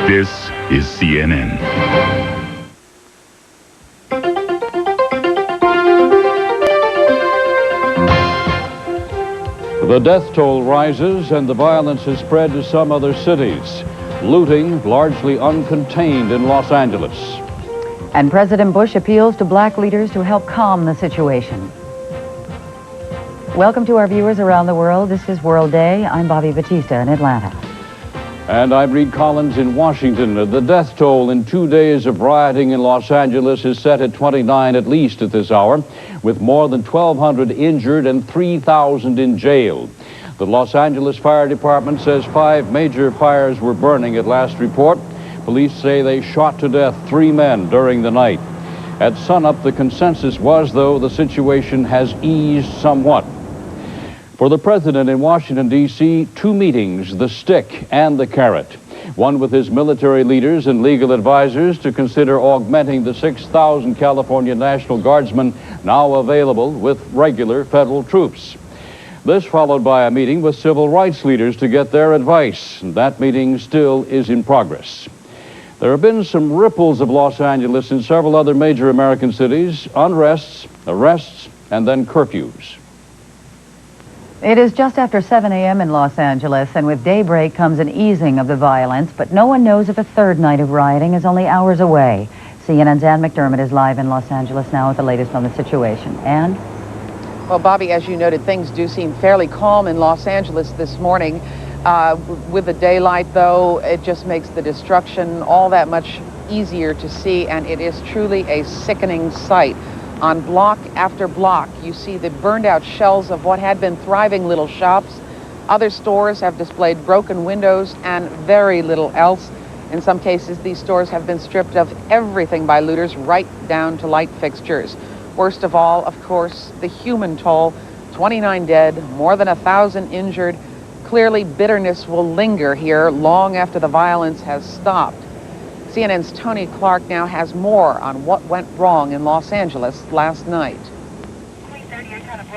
This is CNN. The death toll rises and the violence has spread to some other cities. Looting largely uncontained in Los Angeles. And President Bush appeals to black leaders to help calm the situation. Welcome to our viewers around the world. This is World Day. I'm Bobbie Battista in Atlanta. And I'm Reid Collins in Washington. The death toll in 2 days of rioting in Los Angeles is set at 29 at least at this hour, with more than 1,200 injured and 3,000 in jail. The Los Angeles Fire Department says 5 major fires were burning at last report. Police say they shot to death 3 men during the night. At sunup, the consensus was, though, the situation has eased somewhat. For the president in Washington, D.C., 2 meetings, the stick and the carrot. One with his military leaders and legal advisors to consider augmenting the 6,000 California National Guardsmen now available with regular federal troops. This followed by a meeting with civil rights leaders to get their advice. That meeting still is in progress. There have been some ripples of Los Angeles in several other major American cities, unrests, arrests, and then curfews. It is just after 7 a.m. in Los Angeles, and with daybreak comes an easing of the violence, but no one knows if a third night of rioting is only hours away. CNN's Ann McDermott is live in Los Angeles now with the latest on the situation. Ann? Well, Bobbie, as you noted, things do seem fairly calm in Los Angeles this morning. With the daylight, though, it just makes the destruction all that much easier to see, and it is truly a sickening sight. On block after block, you see the burned out shells of what had been thriving little shops. Other stores have displayed broken windows and very little else. In some cases, these stores have been stripped of everything by looters, right down to light fixtures. Worst of all, of course, the human toll. 29 dead, more than 1,000 injured. Clearly, bitterness will linger here long after the violence has stopped. CNN's Tony Clark now has more on what went wrong in Los Angeles last night.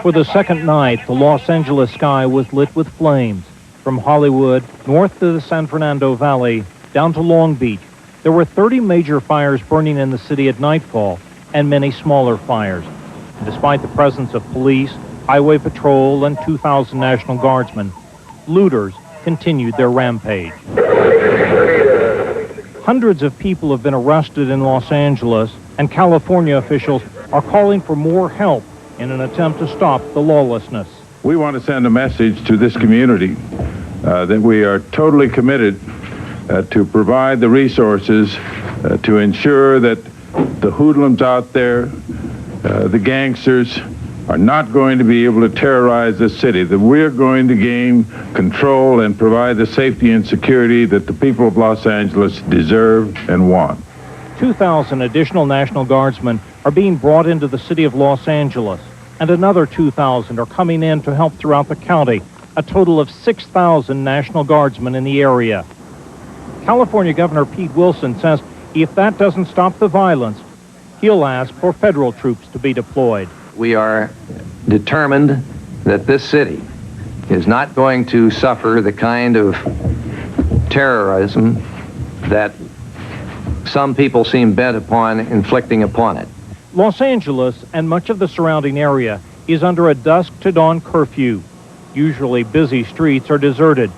For the second night, the Los Angeles sky was lit with flames. From Hollywood, north to the San Fernando Valley, down to Long Beach, there were 30 major fires burning in the city at nightfall, and many smaller fires. And despite the presence of police, highway patrol, and 2,000 National Guardsmen, looters continued their rampage. Hundreds of people have been arrested in Los Angeles, and California officials are calling for more help in an attempt to stop the lawlessness. We want to send a message to this community that we are totally committed to provide the resources to ensure that the hoodlums out there, the gangsters, are not going to be able to terrorize this city, that we're going to gain control and provide the safety and security that the people of Los Angeles deserve and want. 2,000 additional National Guardsmen are being brought into the city of Los Angeles, and another 2,000 are coming in to help throughout the county, a total of 6,000 National Guardsmen in the area. California Governor Pete Wilson says if that doesn't stop the violence, he'll ask for federal troops to be deployed. We are determined that this city is not going to suffer the kind of terrorism that some people seem bent upon inflicting upon it. Los Angeles and much of the surrounding area is under a dusk to dawn curfew. Usually busy streets are deserted.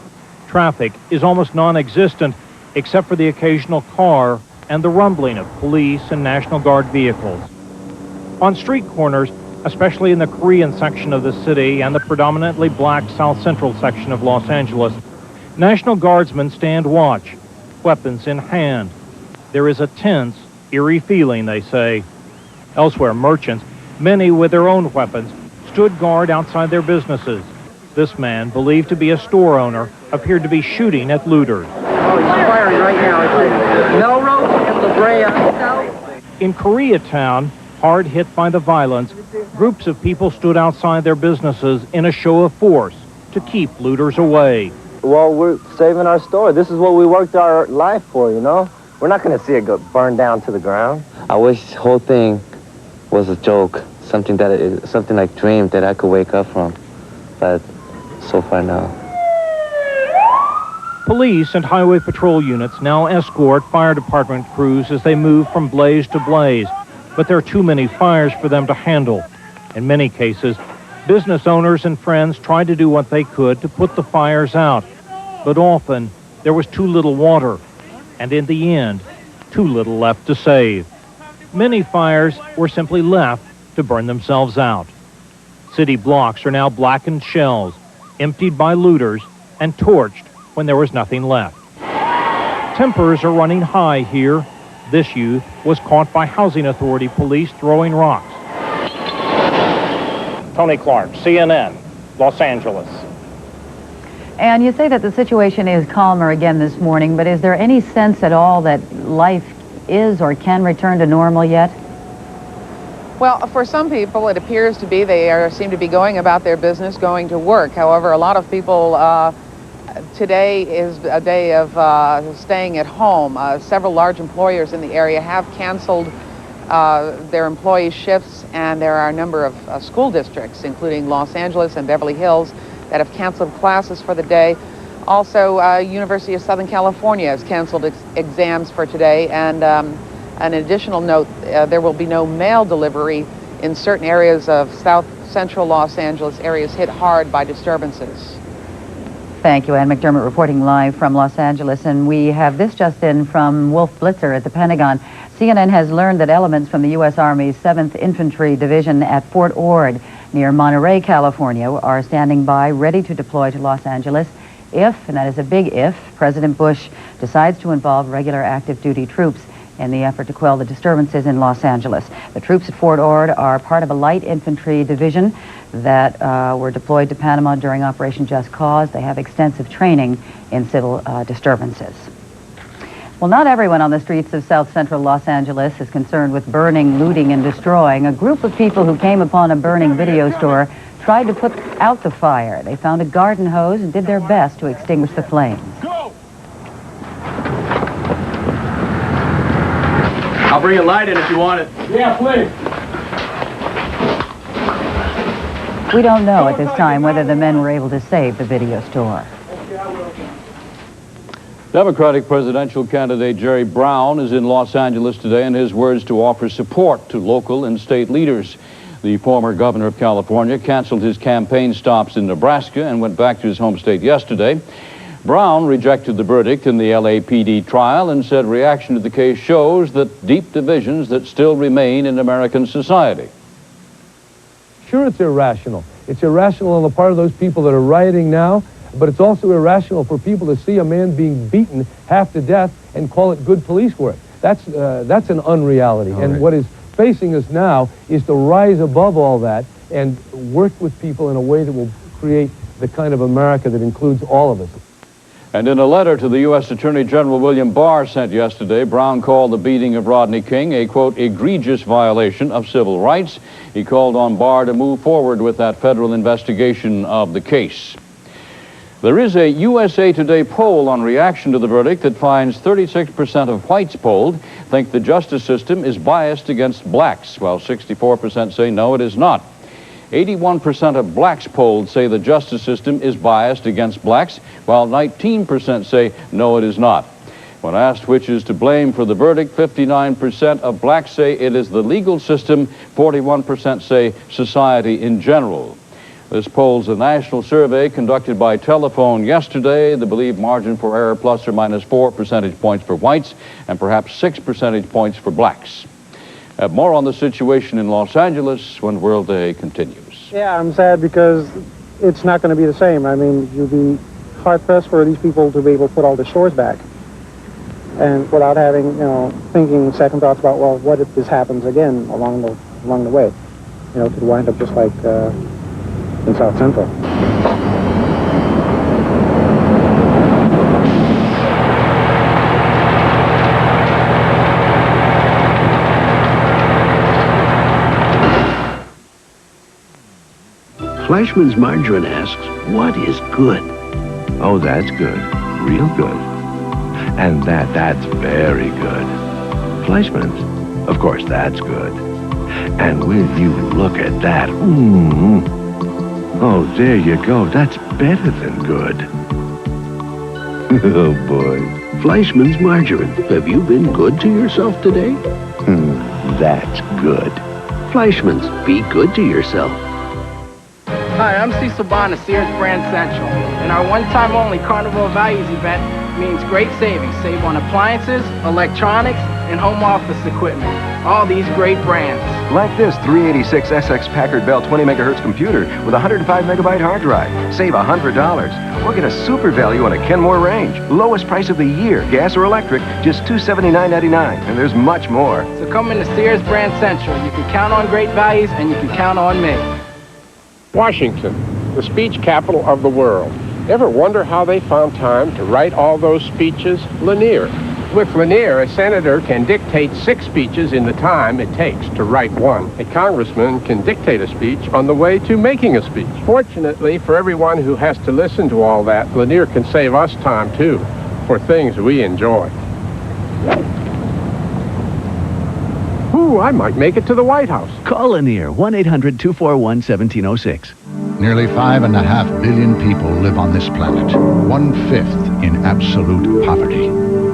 Traffic is almost non-existent except for the occasional car and the rumbling of police and National Guard vehicles. On street corners, especially in the Korean section of the city and the predominantly black South Central section of Los Angeles, National Guardsmen stand watch, weapons in hand. There is a tense, eerie feeling, they say. Elsewhere, merchants, many with their own weapons, stood guard outside their businesses. This man, believed to be a store owner, appeared to be shooting at looters. Oh, he's firing right now. Melrose and La Brea. In Koreatown, hard hit by the violence, groups of people stood outside their businesses in a show of force to keep looters away. Well, we're saving our store. This is what we worked our life for, you know? We're not going to see it go burn down to the ground. I wish the whole thing was a joke, something like dream that I could wake up from, but so far no. Police and highway patrol units now escort fire department crews as they move from blaze to blaze, but there are too many fires for them to handle. In many cases, business owners and friends tried to do what they could to put the fires out, but often there was too little water, and in the end, too little left to save. Many fires were simply left to burn themselves out. City blocks are now blackened shells, emptied by looters and torched when there was nothing left. Tempers are running high here. This youth was caught by Housing Authority police throwing rocks. Tony Clark, CNN, Los Angeles. And you say that the situation is calmer again this morning, but is there any sense at all that life is or can return to normal yet? Well, for some people, it appears to be seem to be going about their business, going to work. However, a lot of people, today is a day of staying at home. Several large employers in the area have canceled their employee shifts, and there are a number of school districts, including Los Angeles and Beverly Hills, that have canceled classes for the day. Also, University of Southern California has canceled exams for today, and an additional note, there will be no mail delivery in certain areas of south central Los Angeles, areas hit hard by disturbances. Thank you, Ann McDermott reporting live from Los Angeles. And we have this just in from Wolf Blitzer at the Pentagon. CNN has learned that elements from the U.S. Army's 7th Infantry Division at Fort Ord near Monterey, California, are standing by ready to deploy to Los Angeles if, and that is a big if, President Bush decides to involve regular active duty troops in the effort to quell the disturbances in Los Angeles. The troops at Fort Ord are part of a light infantry division that were deployed to Panama during Operation Just Cause. They have extensive training in civil disturbances. Well, not everyone on the streets of South Central Los Angeles is concerned with burning, looting, and destroying. A group of people who came upon a burning video store tried to put out the fire. They found a garden hose and did their best to extinguish the flames. Go! I'll bring a light in if you want it. Yeah, please. We don't know at this time whether the men were able to save the video store. Democratic presidential candidate Jerry Brown is in Los Angeles today, in his words, to offer support to local and state leaders. The former governor of California canceled his campaign stops in Nebraska and went back to his home state yesterday. Brown rejected the verdict in the LAPD trial and said reaction to the case shows that deep divisions that still remain in American society. Sure, it's irrational. It's irrational on the part of those people that are rioting now, but it's also irrational for people to see a man being beaten half to death and call it good police work. That's an unreality. All and right. What is facing us now is to rise above all that and work with people in a way that will create the kind of America that includes all of us. And in a letter to the U.S. Attorney General William Barr sent yesterday, Brown called the beating of Rodney King a, quote, egregious violation of civil rights. He called on Barr to move forward with that federal investigation of the case. There is a USA Today poll on reaction to the verdict that finds 36% of whites polled think the justice system is biased against blacks, while 64% say no, it is not. 81% of blacks polled say the justice system is biased against blacks, while 19% say no, it is not. When asked which is to blame for the verdict, 59% of blacks say it is the legal system, 41% say society in general. This poll's a national survey conducted by telephone yesterday. The believed margin for error plus or minus 4 percentage points for whites and perhaps 6 percentage points for blacks. Have more on the situation in Los Angeles when World Day continues. Yeah, I'm sad because it's not going to be the same. I mean, you'd be hard-pressed for these people to be able to put all the stores back. And without having, you know, thinking second thoughts about, well, what if this happens again along the way? You know, it could wind up just like in South Central. Fleischmann's Margarine asks, what is good? Oh, that's good. Real good. And that's very good. Fleischmann's, of course, that's good. And will you look at that? Oh, there you go. That's better than good. Oh, boy. Fleischmann's margarine. Have you been good to yourself today? That's good. Fleischmann's. Be good to yourself. Hi, I'm Cecil Bond of Sears Brand Central, and our one-time only Carnival of Values event means great savings. Save on appliances, electronics, and home office equipment. All these great brands. Like this 386 SX Packard Bell 20 megahertz computer with a 105 megabyte hard drive. Save $100. Or get a super value on a Kenmore range. Lowest price of the year, gas or electric, just $279.99. And there's much more. So come into Sears Brand Central. You can count on great values, and you can count on me. Washington, the speech capital of the world. Ever wonder how they found time to write all those speeches? Lanier. With Lanier, a senator can dictate 6 speeches in the time it takes to write one. A congressman can dictate a speech on the way to making a speech. Fortunately, for everyone who has to listen to all that, Lanier can save us time, too, for things we enjoy. Ooh, I might make it to the White House. Call Lanier, 1-800-241-1706. Nearly 5.5 billion people live on this planet, 1/5 in absolute poverty.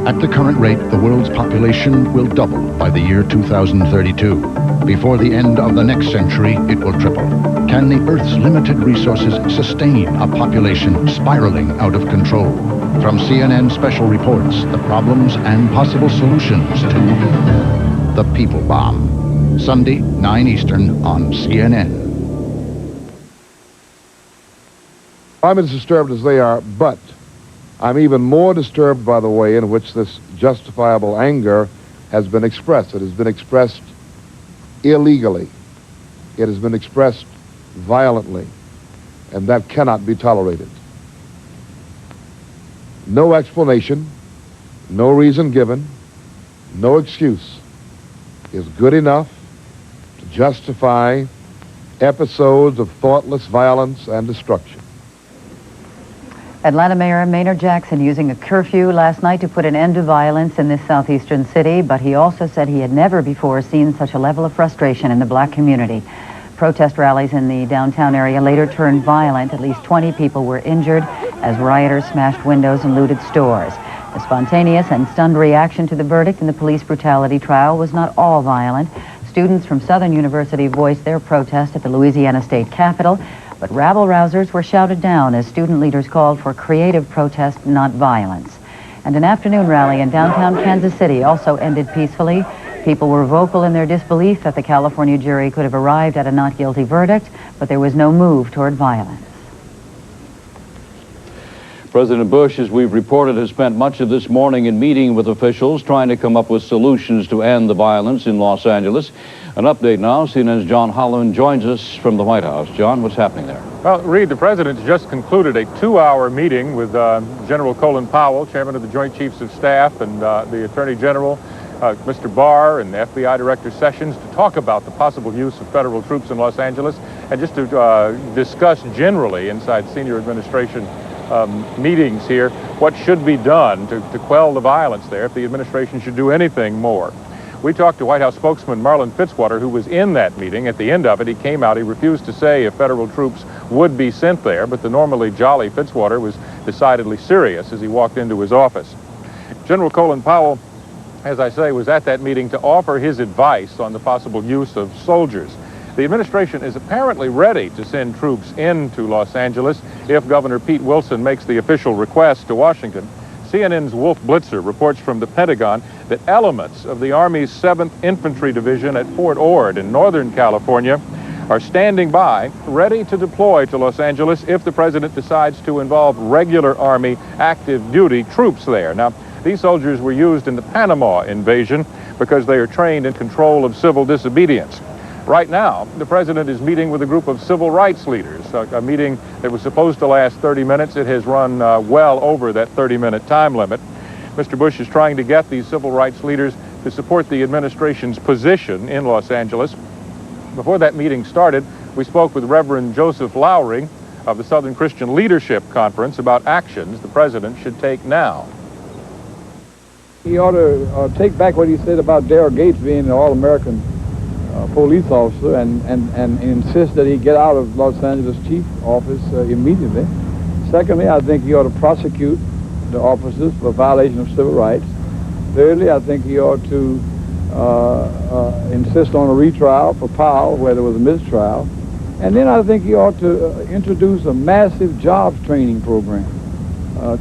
At the current rate, the world's population will double by the year 2032. Before the end of the next century, it will triple. Can the Earth's limited resources sustain a population spiraling out of control? From CNN special reports, the problems and possible solutions to the people bomb. Sunday, 9 Eastern on CNN. I'm as disturbed as they are, but I'm even more disturbed by the way in which this justifiable anger has been expressed. It has been expressed illegally. It has been expressed violently, and that cannot be tolerated. No explanation, no reason given, no excuse is good enough to justify episodes of thoughtless violence and destruction. Atlanta Mayor Maynard Jackson using a curfew last night to put an end to violence in this southeastern city, but he also said he had never before seen such a level of frustration in the black community. Protest rallies in the downtown area later turned violent. At least 20 people were injured as rioters smashed windows and looted stores. The spontaneous and stunned reaction to the verdict in the police brutality trial was not all violent. Students from Southern University voiced their protest at the Louisiana State Capitol, but rabble-rousers were shouted down as student leaders called for creative protest, not violence. And an afternoon rally in downtown Kansas City also ended peacefully. People were vocal in their disbelief that the California jury could have arrived at a not guilty verdict, but there was no move toward violence. President Bush, as we've reported, has spent much of this morning in meeting with officials trying to come up with solutions to end the violence in Los Angeles. An update now. CNN's John Holland joins us from the White House. John, what's happening there? Well, Reid, the president just concluded a 2-hour meeting with General Colin Powell, chairman of the Joint Chiefs of Staff, and the Attorney General, Mr. Barr, and the FBI Director Sessions to talk about the possible use of federal troops in Los Angeles and just to discuss generally inside senior administration meetings here what should be done to quell the violence there, if the administration should do anything more. We talked to White House spokesman Marlon Fitzwater, who was in that meeting. At the end of it, he came out. He refused to say if federal troops would be sent there, but the normally jolly Fitzwater was decidedly serious as he walked into his office. General Colin Powell, as I say, was at that meeting to offer his advice on the possible use of soldiers. The administration is apparently ready to send troops into Los Angeles if Governor Pete Wilson makes the official request to Washington. CNN's Wolf Blitzer reports from the Pentagon that elements of the Army's 7th Infantry Division at Fort Ord in Northern California are standing by, ready to deploy to Los Angeles if the president decides to involve regular Army active duty troops there. Now, these soldiers were used in the Panama invasion because they are trained in control of civil disobedience. Right now, the president is meeting with a group of civil rights leaders, a meeting that was supposed to last 30 minutes. It has run well over that 30-minute time limit. Mr. Bush is trying to get these civil rights leaders to support the administration's position in Los Angeles. Before that meeting started, we spoke with Reverend Joseph Lowry of the Southern Christian Leadership Conference about actions the president should take now. He ought to take back what he said about Daryl Gates being an all-American police officer and insist that he get out of Los Angeles chief office immediately. Secondly, I think he ought to prosecute the officers for violation of civil rights. Thirdly, I think he ought to insist on a retrial for Powell where there was a mistrial. And then I think he ought to introduce a massive jobs training program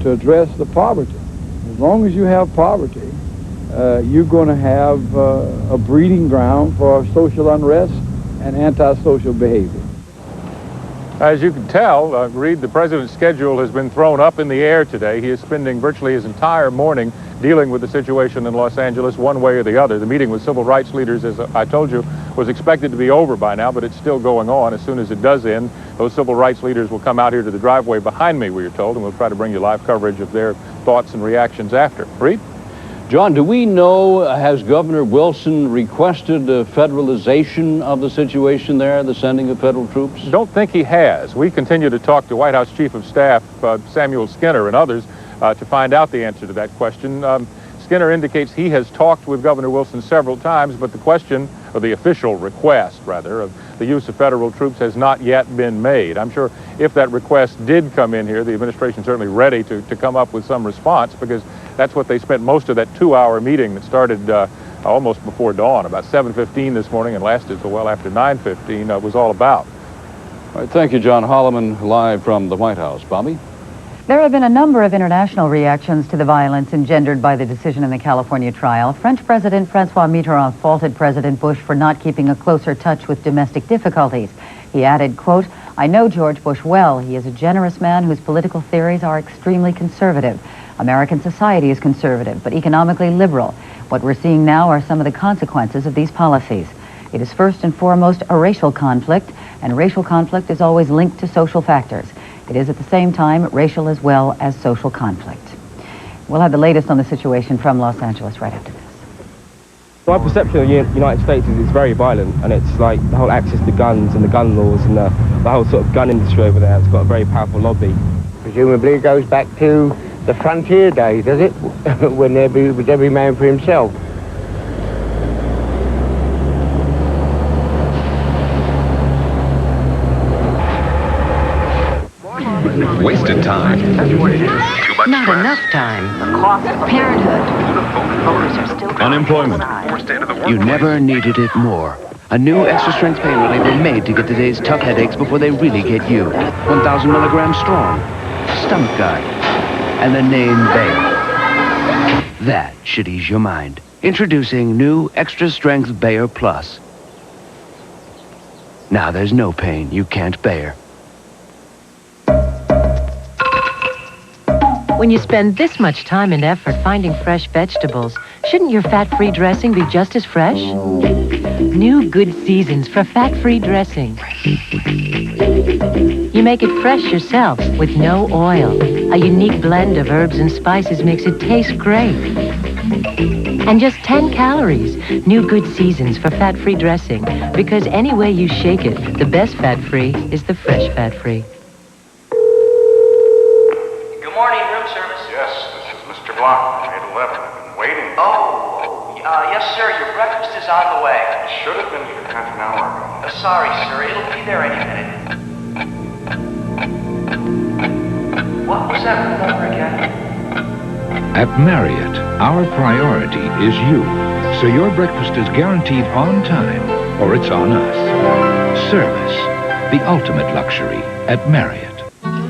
to address the poverty. As long as you have poverty, you're going to have a breeding ground for social unrest and antisocial behavior. As you can tell, Reid, the president's schedule has been thrown up in the air today. He is spending virtually his entire morning dealing with the situation in Los Angeles one way or the other. The meeting with civil rights leaders, as I told you, was expected to be over by now, but it's still going on. As soon as it does end, those civil rights leaders will come out here to the driveway behind me, we are told, and we'll try to bring you live coverage of their thoughts and reactions after. Reid? John, do we know, has Governor Wilson requested federalization of the situation there, the sending of federal troops? Don't think he has. We continue to talk to White House Chief of Staff Samuel Skinner and others to find out the answer to that question. Skinner indicates he has talked with Governor Wilson several times, but the question, or the official request, rather, of the use of federal troops has not yet been made. I'm sure if that request did come in here, the administration's certainly ready to come up with some response, because that's what they spent most of that 2-hour meeting that started almost before dawn, about 7:15 this morning, and lasted till well after 9:15, was all about. All right, thank you, John Holloman, live from the White House. Bobbie? There have been a number of international reactions to the violence engendered by the decision in the California trial. French President Francois Mitterrand faulted President Bush for not keeping a closer touch with domestic difficulties. He added, quote, "I know George Bush well. He is a generous man whose political theories are extremely conservative. American society is conservative, but economically liberal. What we're seeing now are some of the consequences of these policies. It is first and foremost a racial conflict, and racial conflict is always linked to social factors. It is at the same time racial as well as social conflict." We'll have the latest on the situation from Los Angeles right after this. My perception of the United States is it's very violent, and it's like the whole access to guns and the gun laws and the whole sort of gun industry over there. It's got a very powerful lobby. Presumably it goes back to the frontier days, does it? When was every man for himself. Wasted time. Not enough time. The cost of parenthood. Voters are still Unemployment. You never needed it more. A new extra-strength pain reliever made to get today's tough headaches before they really get you. 1,000 milligrams strong. Stomach guard. And the name Bayer. That should ease your mind. Introducing new extra-strength Bayer Plus. Now there's no pain you can't bear. When you spend this much time and effort finding fresh vegetables, shouldn't your fat-free dressing be just as fresh? New Good Seasons for fat-free dressing. You make it fresh yourself with no oil. A unique blend of herbs and spices makes it taste great. And just 10 calories. New Good Seasons for fat-free dressing. Because any way you shake it, the best fat-free is the fresh fat-free. Block, 811. I've been waiting. Yes, sir. Your breakfast is on the way. It should have been here half an hour ago. Sorry, sir. It'll be there any minute. What was that number again? At Marriott, our priority is you. So your breakfast is guaranteed on time, or it's on us. Service, the ultimate luxury at Marriott.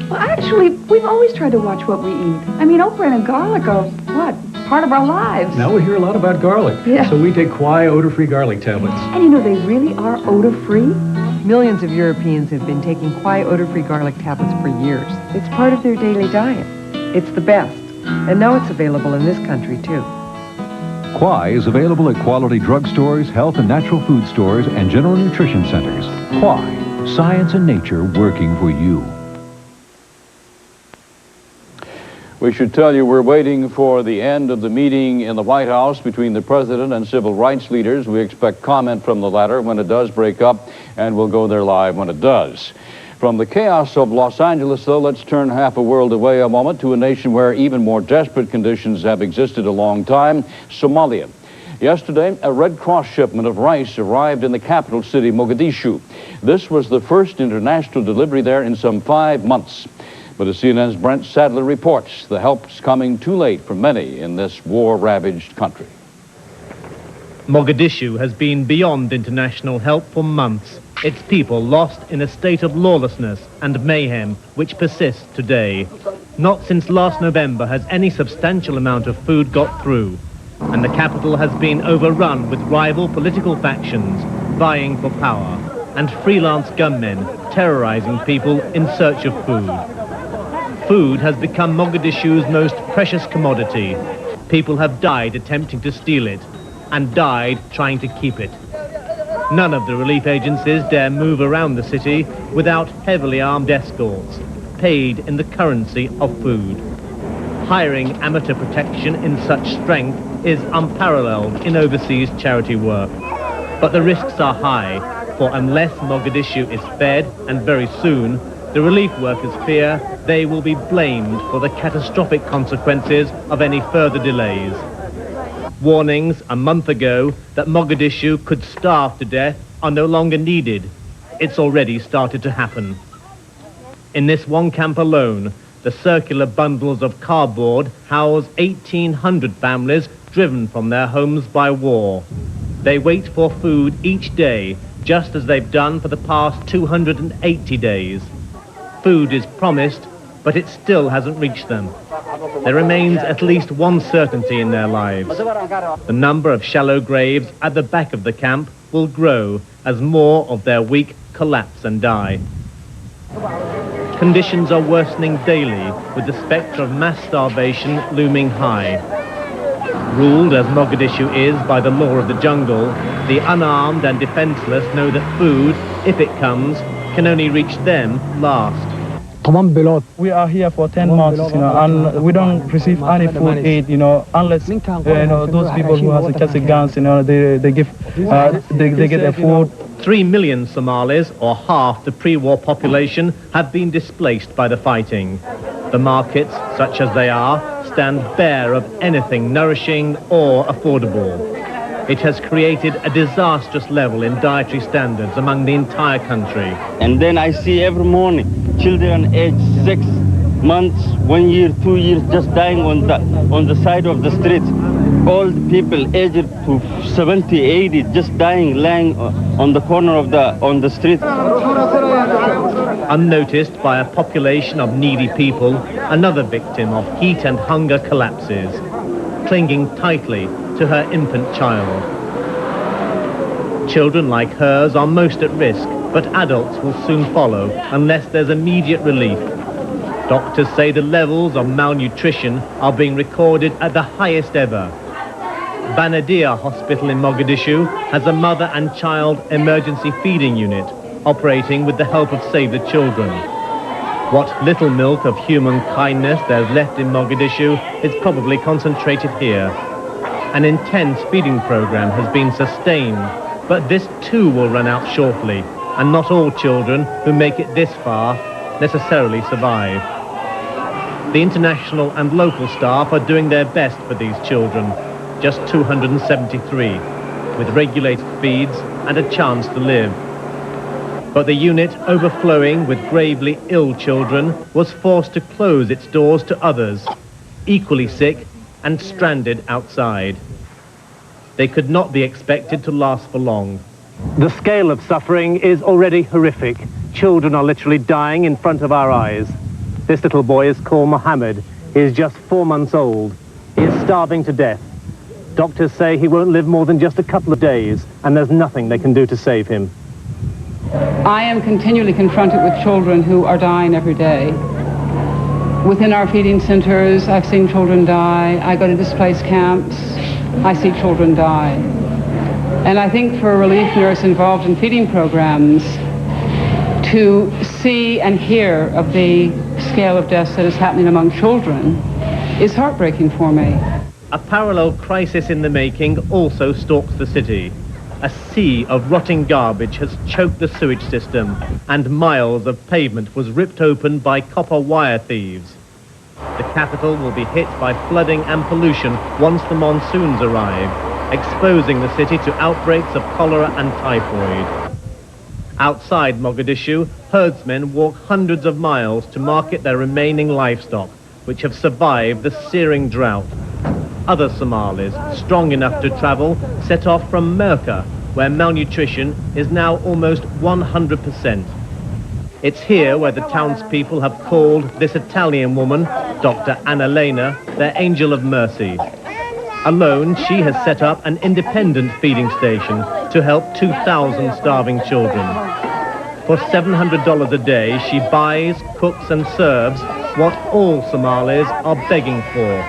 Well, actually, we've always tried to watch what we eat. I mean, okra and garlic are, what, part of our lives. Now we hear a lot about garlic. Yeah. So we take Kwai odor-free garlic tablets. And you know, they really are odor-free. Millions of Europeans have been taking Kwai odor-free garlic tablets for years. It's part of their daily diet. It's the best. And now it's available in this country, too. Kwai is available at quality drugstores, health and natural food stores, and general nutrition centers. Kwai, science and nature working for you. We should tell you we're waiting for the end of the meeting in the White House between the president and civil rights leaders. We expect comment from the latter when it does break up, and we'll go there live when it does. From the chaos of Los Angeles, though, let's turn half a world away a moment to a nation where even more desperate conditions have existed a long time, Somalia. Yesterday, a Red Cross shipment of rice arrived in the capital city, Mogadishu. This was the first international delivery there in some 5 months. But as CNN's Brent Sadler reports, the help's coming too late for many in this war-ravaged country. Mogadishu has been beyond international help for months. Its people lost in a state of lawlessness and mayhem which persists today. Not since last November has any substantial amount of food got through, and the capital has been overrun with rival political factions vying for power and freelance gunmen terrorizing people in search of food. Food has become Mogadishu's most precious commodity. People have died attempting to steal it and died trying to keep it. None of the relief agencies dare move around the city without heavily armed escorts, paid in the currency of food. Hiring amateur protection in such strength is unparalleled in overseas charity work. But the risks are high, for unless Mogadishu is fed, and very soon, the relief workers fear they will be blamed for the catastrophic consequences of any further delays. Warnings a month ago that Mogadishu could starve to death are no longer needed. It's already started to happen. In this one camp alone, the circular bundles of cardboard house 1,800 families driven from their homes by war. They wait for food each day, just as they've done for the past 280 days. Food is promised, but it still hasn't reached them. There remains at least one certainty in their lives. The number of shallow graves at the back of the camp will grow as more of their weak collapse and die. Conditions are worsening daily, with the spectre of mass starvation looming high. Ruled as Mogadishu is by the law of the jungle, the unarmed and defenseless know that food, if it comes, can only reach them last. We are here for 10 months, and we don't receive any food aid, unless, those people who have the guns, they get their food. 3 million Somalis, or half the pre-war population, have been displaced by the fighting. The markets, such as they are, stand bare of anything nourishing or affordable. It has created a disastrous level in dietary standards among the entire country. And then I see every morning children aged 6 months, 1 year, 2 years just dying on the side of the streets. Old people aged to 70, 80 just dying, lying on the corner of on the street. Unnoticed by a population of needy people, another victim of heat and hunger collapses, clinging tightly to her infant child. Children like hers are most at risk, but adults will soon follow unless there's immediate relief. Doctors say the levels of malnutrition are being recorded at the highest ever. Banadir Hospital in Mogadishu has a mother and child emergency feeding unit operating with the help of Save the Children. What little milk of human kindness there's left in Mogadishu is probably concentrated here. An intense feeding program has been sustained, but this too will run out shortly, and not all children who make it this far necessarily survive. The international and local staff are doing their best for these children, just 273, with regulated feeds and a chance to live. But the unit, overflowing with gravely ill children, was forced to close its doors to others, equally sick and stranded outside. They could not be expected to last for long. The scale of suffering is already horrific. Children are literally dying in front of our eyes. This little boy is called Mohammed. He is just 4 months old. He is starving to death. Doctors say he won't live more than just a couple of days, and there's nothing they can do to save him. I am continually confronted with children who are dying every day. Within our feeding centers, I've seen children die. I go to displaced camps. I see children die. And I think for a relief nurse involved in feeding programs, to see and hear of the scale of deaths that is happening among children is heartbreaking for me. A parallel crisis in the making also stalks the city. A sea of rotting garbage has choked the sewage system, and miles of pavement was ripped open by copper wire thieves. The capital will be hit by flooding and pollution once the monsoons arrive, exposing the city to outbreaks of cholera and typhoid. Outside Mogadishu, herdsmen walk hundreds of miles to market their remaining livestock, which have survived the searing drought. Other Somalis, strong enough to travel, set off from Merka, where malnutrition is now almost 100%. It's here where the townspeople have called this Italian woman, Dr. Annalena, their angel of mercy. Alone, she has set up an independent feeding station to help 2,000 starving children. For $700 a day, she buys, cooks and serves what all Somalis are begging for: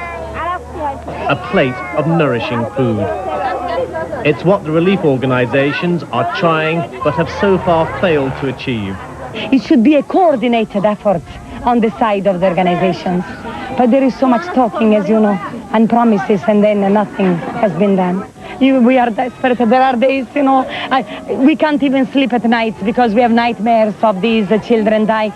a plate of nourishing food. It's what the relief organizations are trying but have so far failed to achieve. It should be a coordinated effort on the side of the organizations. But there is so much talking, as you know, and promises, and then nothing has been done. We are desperate. There are days, you know, we can't even sleep at night because we have nightmares of these children dying.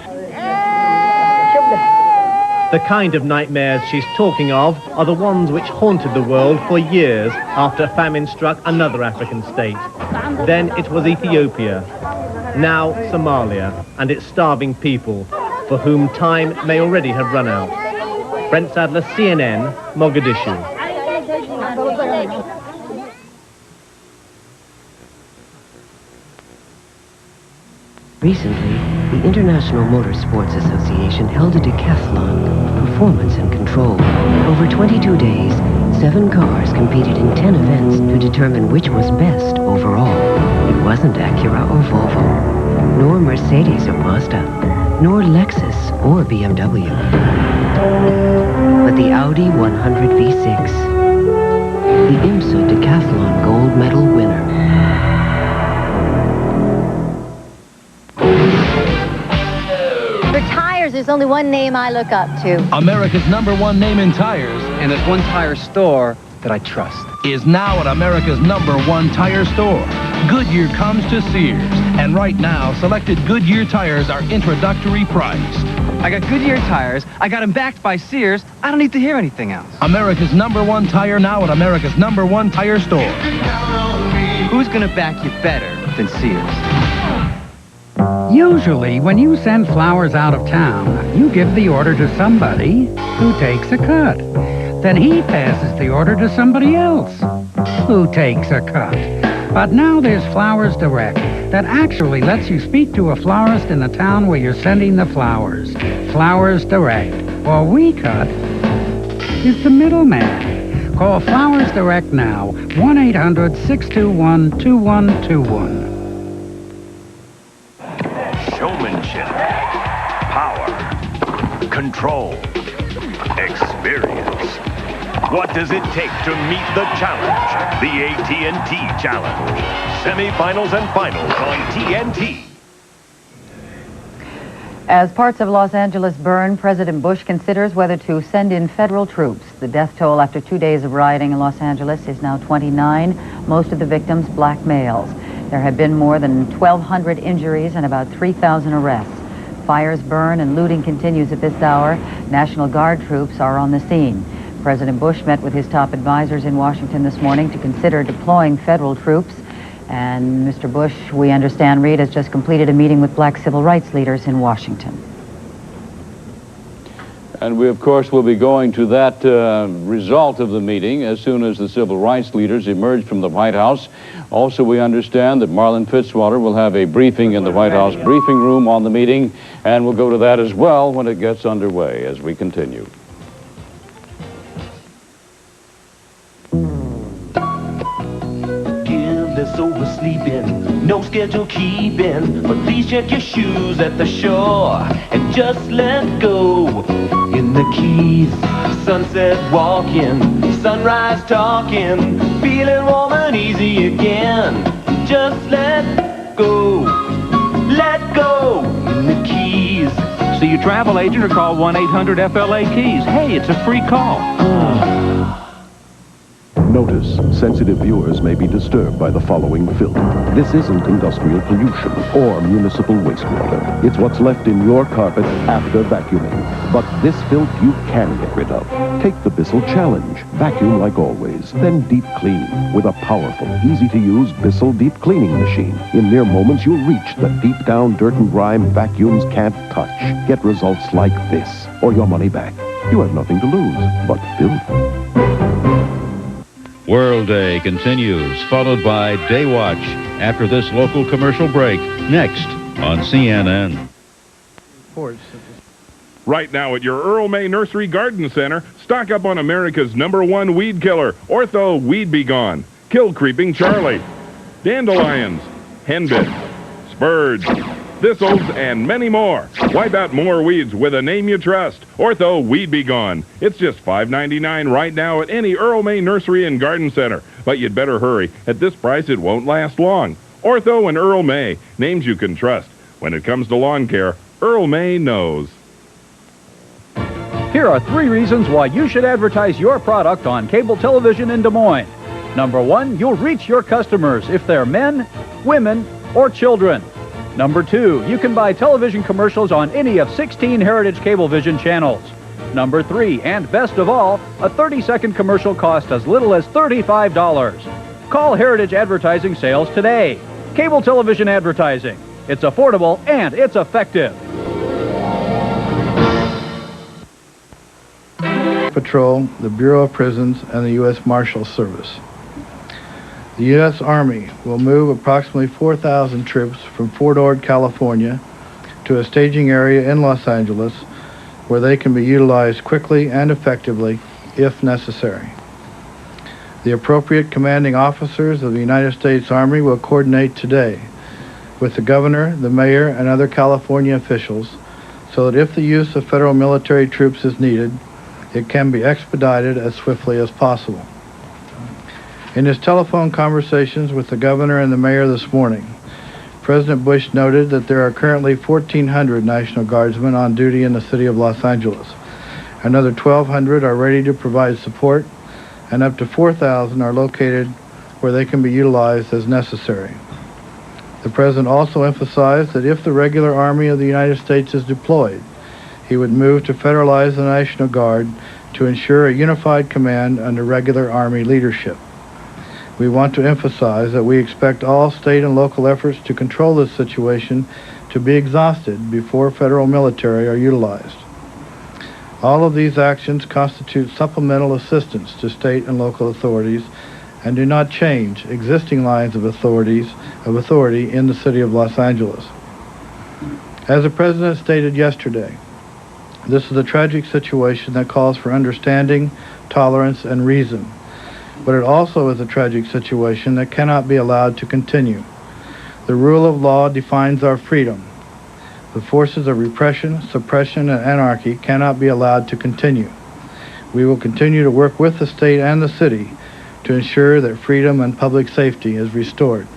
The kind of nightmares she's talking of are the ones which haunted the world for years after famine struck another African state. Then it was Ethiopia. Now Somalia and its starving people, for whom time may already have run out. Brent Sadler, CNN, Mogadishu. Recently, the International Motorsports Association held a decathlon, performance and control. Over 22 days, 7 cars competed in 10 events to determine which was best overall. It wasn't Acura or Volvo, nor Mercedes or Mazda, nor Lexus or BMW, but the Audi 100 V6, the IMSA Decathlon Gold Medal winner. For tires, there's only one name I look up to. America's #1 name in tires. And there's one tire store that I trust. Is now at America's #1 tire store. Goodyear comes to Sears. And right now, selected Goodyear tires are introductory priced. I got Goodyear tires. I got them backed by Sears. I don't need to hear anything else. America's #1 tire now at America's #1 tire store. Who's going to back you better than Sears? Usually, when you send flowers out of town, you give the order to somebody who takes a cut. Then he passes the order to somebody else who takes a cut. But now there's Flowers Direct that actually lets you speak to a florist in the town where you're sending the flowers. Flowers Direct, or We Cut, is the middleman. Call Flowers Direct now, 1-800-621-2121. Showmanship, power, control, experience. What does it take to meet the challenge? The AT&T Challenge. Semifinals and finals on TNT. As parts of Los Angeles burn, President Bush considers whether to send in federal troops. The death toll after 2 days of rioting in Los Angeles is now 29, most of the victims black males. There have been more than 1,200 injuries and about 3,000 arrests. Fires burn and looting continues at this hour. National Guard troops are on the scene. President Bush met with his top advisors in Washington this morning to consider deploying federal troops. And Mr. Bush, we understand, Reid, has just completed a meeting with black civil rights leaders in Washington. And we, of course, will be going to that result of the meeting as soon as the civil rights leaders emerge from the White House. Also, we understand that Marlon Fitzwater will have a briefing in the White House briefing room on the meeting, and we'll go to that as well when it gets underway as we continue. Guiltless oversleeping, no schedule keeping, but please check your shoes at the shore and just let go. In the Keys, sunset walking, sunrise talking, feeling warm and easy again. Just let go in the Keys. See your travel agent or call 1-800-FLA-KEYS. Hey, it's a free call. Notice, sensitive viewers may be disturbed by the following filth. This isn't industrial pollution or municipal wastewater. It's what's left in your carpet after vacuuming. But this filth you can get rid of. Take the Bissell Challenge. Vacuum like always, then deep clean with a powerful, easy-to-use Bissell deep cleaning machine. In mere moments, you'll reach the deep down dirt and grime vacuums can't touch. Get results like this, or your money back. You have nothing to lose but filth. World Day continues, followed by Day Watch after this local commercial break. Next on CNN. Right now at your Earl May Nursery Garden Center, stock up on America's #1 weed killer, Ortho Weed Be Gone. Kill Creeping Charlie, dandelions, henbit, spurge, thistles, and many more. Wipe out more weeds with a name you trust. Ortho Weed Be Gone. It's just $5.99 right now at any Earl May Nursery and Garden Center. But you'd better hurry. At this price, it won't last long. Ortho and Earl May, names you can trust. When it comes to lawn care, Earl May knows. Here are 3 reasons why you should advertise your product on cable television in Des Moines. Number 1, you'll reach your customers if they're men, women, or children. Number 2, you can buy television commercials on any of 16 Heritage Cablevision channels. Number 3, and best of all, a 30-second commercial costs as little as $35. Call Heritage Advertising Sales today. Cable television advertising. It's affordable and it's effective. Patrol, the Bureau of Prisons, and the U.S. Marshals Service. The U.S. Army will move approximately 4,000 troops from Fort Ord, California, to a staging area in Los Angeles where they can be utilized quickly and effectively if necessary. The appropriate commanding officers of the United States Army will coordinate today with the governor, the mayor, and other California officials so that if the use of federal military troops is needed, it can be expedited as swiftly as possible. In his telephone conversations with the governor and the mayor this morning, President Bush noted that there are currently 1,400 National Guardsmen on duty in the city of Los Angeles. Another 1,200 are ready to provide support, and up to 4,000 are located where they can be utilized as necessary. The President also emphasized that if the regular Army of the United States is deployed, he would move to federalize the National Guard to ensure a unified command under regular Army leadership. We want to emphasize that we expect all state and local efforts to control this situation to be exhausted before federal military are utilized. All of these actions constitute supplemental assistance to state and local authorities and do not change existing lines of authority in the city of Los Angeles. As the President stated yesterday, this is a tragic situation that calls for understanding, tolerance, and reason. But it also is a tragic situation that cannot be allowed to continue. The rule of law defines our freedom. The forces of repression, suppression, and anarchy cannot be allowed to continue. We will continue to work with the state and the city to ensure that freedom and public safety is restored.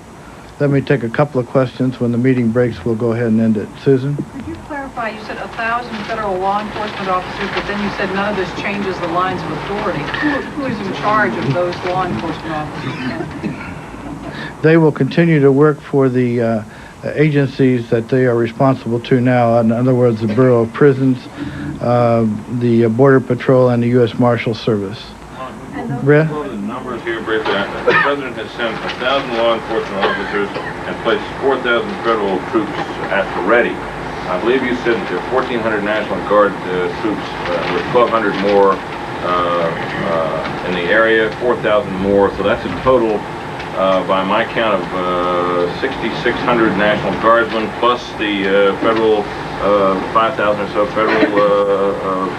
Let me take a couple of questions. When the meeting breaks, we'll go ahead and end it. Susan? Could you clarify, you said 1,000 federal law enforcement officers, but then you said none of this changes the lines of authority. Who is in charge of those law enforcement officers? They will continue to work for the agencies that they are responsible to now. In other words, the Bureau of Prisons, the Border Patrol, and the U.S. Marshals Service. Brett? The numbers here briefly. The President has sent 1,000 law enforcement officers and placed 4,000 federal troops at the ready. I believe you said that there are 1,400 National Guard troops with 1,200 more in the area, 4,000 more. So that's a total, by my count, of 6,600 National Guardsmen plus the federal 5,000 or so federal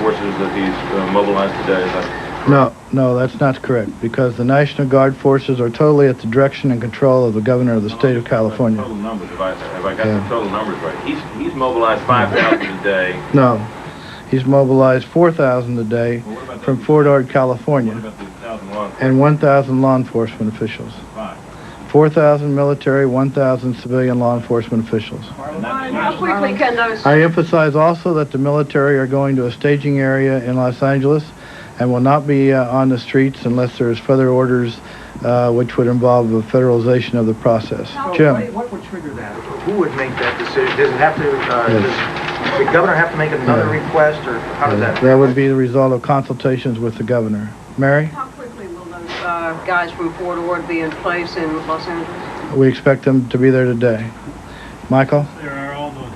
forces that he's mobilized today. No, that's not correct, because the National Guard forces are totally at the direction and control of the governor of the state of California. Total numbers, have I got the total numbers right? He's mobilized 5,000 a day. No, he's mobilized 4,000 a day from Fort Ord, California, and 1,000 law enforcement officials. 4,000 military, 1,000 civilian law enforcement officials. How quickly can those... I emphasize also that the military are going to a staging area in Los Angeles and will not be on the streets unless there's further orders which would involve the federalization of the process. Jim? What would trigger that? Who would make that decision? Does it have to, does the governor have to make another request, or how does that? That would be the result of consultations with the governor. Mary? How quickly guys from Fort Ord be in place in Los Angeles? We expect them to be there today. Michael? There are all those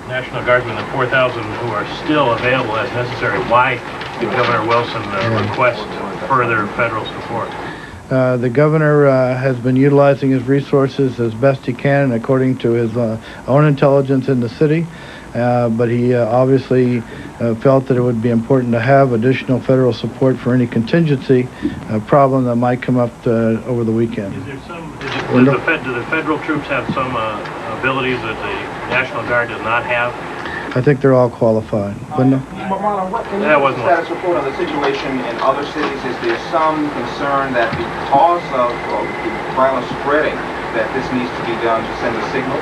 National Guardsmen, the 4,000 who are still available as necessary. Why did Governor Wilson request further federal support? The governor has been utilizing his resources as best he can according to his own intelligence in the city, but he obviously felt that it would be important to have additional federal support for any contingency problem that might come up over the weekend. Is there some, do the federal troops have some abilities that the National Guard does not have? I think they're all qualified. Linda? Marlon, what can you status report on the situation in other cities? Is there some concern that because of the violence spreading, that this needs to be done to send a signal?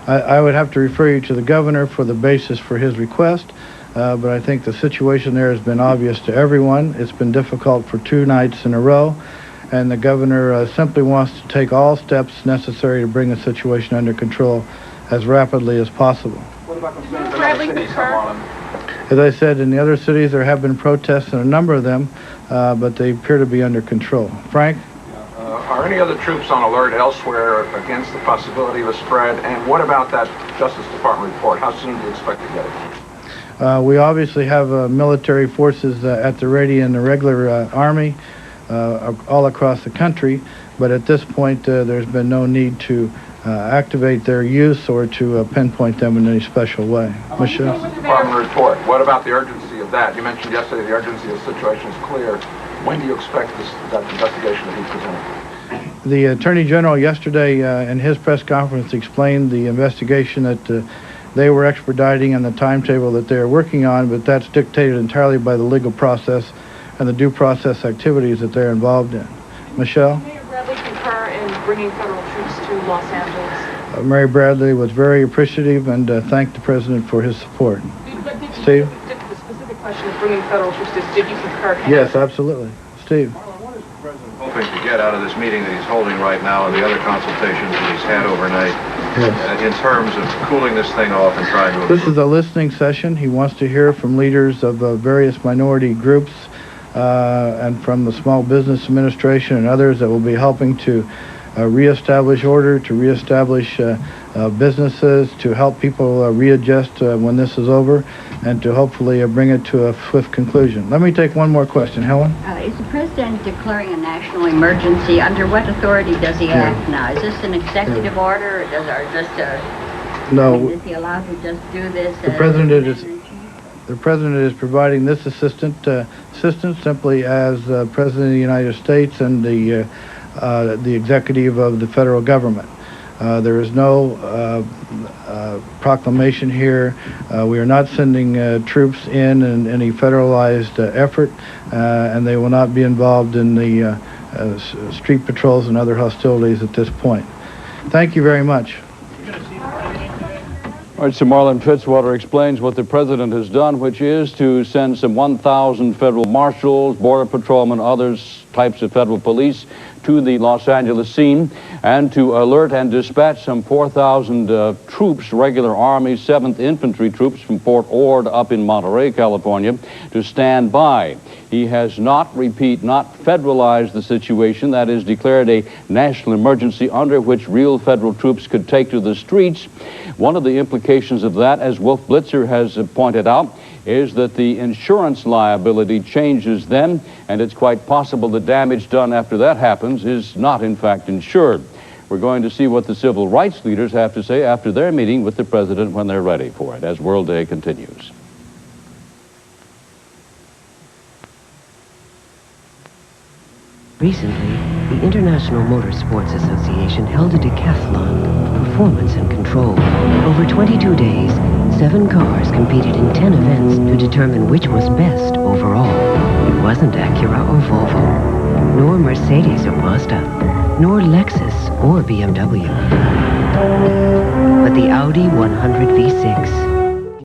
I would have to refer you to the governor for the basis for his request, but I think the situation there has been obvious to everyone. It's been difficult for 2 nights in a row, and the governor simply wants to take all steps necessary to bring the situation under control as rapidly as possible. What about concerns in other cities, Marlon? As I said, in the other cities there have been protests in a number of them, but they appear to be under control. Frank? Are any other troops on alert elsewhere against the possibility of a spread? And what about that Justice Department report? How soon do you expect to get it? We obviously have military forces at the ready in the regular Army all across the country, but at this point there's been no need to activate their use or to pinpoint them in any special way. Michelle? Department report. What about the urgency of that? You mentioned yesterday the urgency of the situation is clear. When do you expect that investigation to be presented? The Attorney General yesterday in his press conference explained the investigation that they were expediting and the timetable that they are working on, but that's dictated entirely by the legal process and the due process activities that they're involved in. Michelle? Mayor Bradley concur in bringing federal troops to Los Angeles. Mary Bradley was very appreciative and thanked the President for his support. Steve? The specific question of bringing federal troops, did you concur? Yes, absolutely. Steve? Hoping to get out of this meeting that he's holding right now and the other consultations that he's had overnight in terms of cooling this thing off and trying to... This is a listening session. He wants to hear from leaders of various minority groups and from the Small Business Administration and others that will be helping to reestablish order, to reestablish businesses, to help people readjust when this is over, and to hopefully bring it to a swift conclusion. Let me take one more question. Helen? Is the President declaring a national emergency? Under what authority does he act now? Is this an executive order, or No. is he allowed to just do this? The President is providing this assistance simply as President of the United States and the executive of the federal government. There is no proclamation here. We are not sending troops in any federalized effort, and they will not be involved in the street patrols and other hostilities at this point. Thank you very much. All right, so Marlon Fitzwater explains what the President has done, which is to send some 1,000 federal marshals, border patrolmen, others types of federal police to the Los Angeles scene, and to alert and dispatch some 4,000 troops, regular Army 7th Infantry troops from Fort Ord up in Monterey, California, to stand by. He has not federalized the situation, that is, declared a national emergency under which real federal troops could take to the streets. One of the implications of that, as Wolf Blitzer has pointed out, is that the insurance liability changes then, and it's quite possible the damage done after that happens is not in fact insured. We're going to see what the civil rights leaders have to say after their meeting with the President when they're ready for it, as World Day continues. Recently, the International Motorsports Association held a decathlon, performance and control. Over 22 days, 7 cars competed in 10 events to determine which was best overall. It wasn't Acura or Volvo, nor Mercedes or Mazda, nor Lexus or BMW, but the Audi 100 V6.